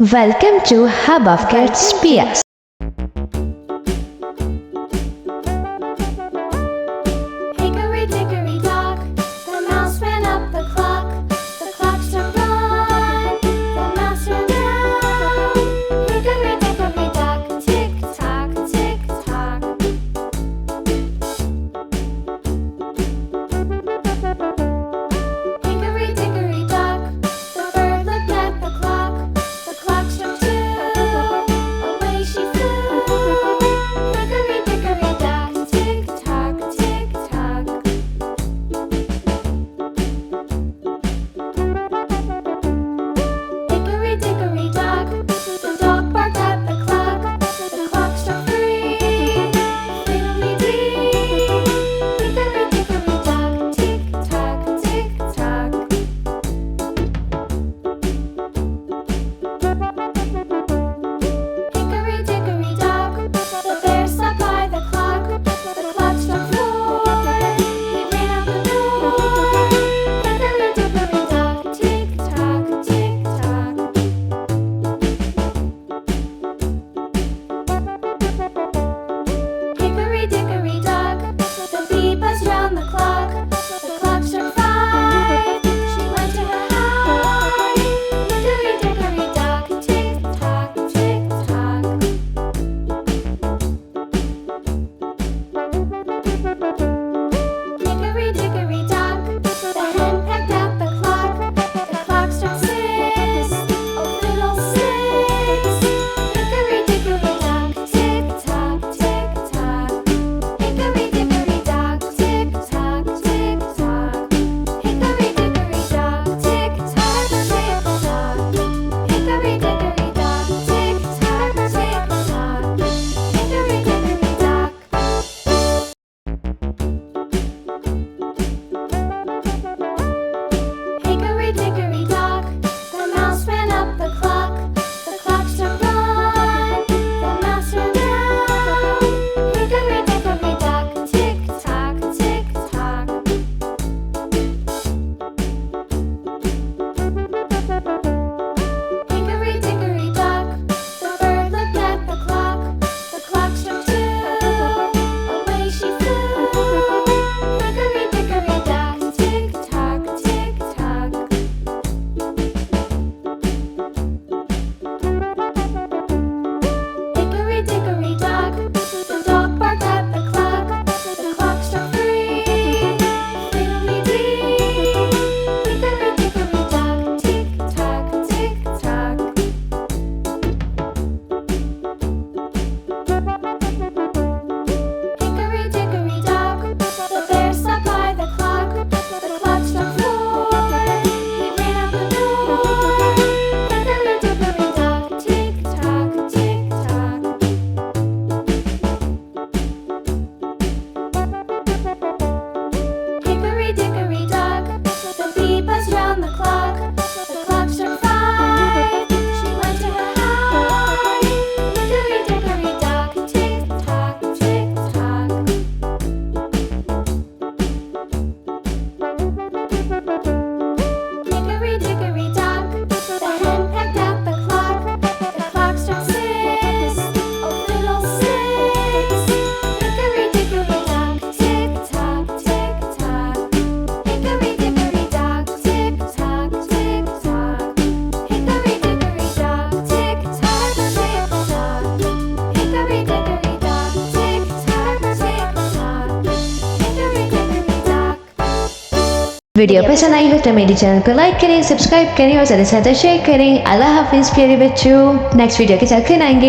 Welcome to Hub of Kids PS. Hickory dickory dock, the mouse ran up the clock. The clock struck one, the mouse ran down. Hickory dickory dock, tick tock, tick tock. Hickory dickory dock, the bird looked at the clock. The clock struck two, away she flew. Hickory dickory dock, tick tock, tick tock. Hickory dickory dock, the dog barked at the clock. The clock struck three, fiddly-dee. Hickory dickory dock, tick tock, tick tock. Hickory dickory dock, the bear sat by the clock. The clock struck four, he ran out the door. Hickory dickory dock, tick tock, tick tock. Hickory dickory dock, the bee buzzed round the clock. The clock struck five, she went to her hive. Hickory dickory dock, tick tock, tick tock. Hickory dickory dock, the hen pecked at the clock. The clock struck six, oh fiddlesticks. Hickory dickory dock, tick tock, tick tock. Hickory dickory dock, tick tock, tick tock. Hickory dickory dock, tick tock, tick tock. Hickory dickory dock, tick tock, tick tock. Hickory dickory dock. Hickory dickory dock, the mouse ran up the clock. The clock struck one, the mouse ran down. Hickory dickory dock, tick tock, tick tock. Hickory dickory dock, the bird looked at the clock. The clock struck two, away she flew. Hickory dickory dock, tick tock, tick tock. Hickory dickory dock, the dog barked at the clock. The clock struck three, fiddly-dee. Hickory dickory dock, tick tock, tick tock. Hickory dickory dock, the bear sat by the clock. The clock struck four, he ran out the door. Hickory dickory dock, tick tock, tick tock. Hickory dickory dock, the bee buzzed round the clock. The clock struck five, she went to her hive. Hickory dickory dock, tick tock, tick tock. Hickory dickory dock, the hen pecked at the clock. The clock struck six, oh fiddlesticks. Hickory dickory dock, tick tock, tick tock. Hickory dickory dock, tick tock, tick tock. Hickory dickory dock, tick tock, tick tock. Hickory dickory dock, tick tock, tick tock. Hickory dickory dock. Video पसंद आई हो तो मेरे channel को like करें, subscribe करें और ज़्यादा से ज़्यादा शेयर करें। अल्लाह हाफिज़ प्यारे बच्चों। नेक्स्ट वीडियो के साथ फिर आएंगे।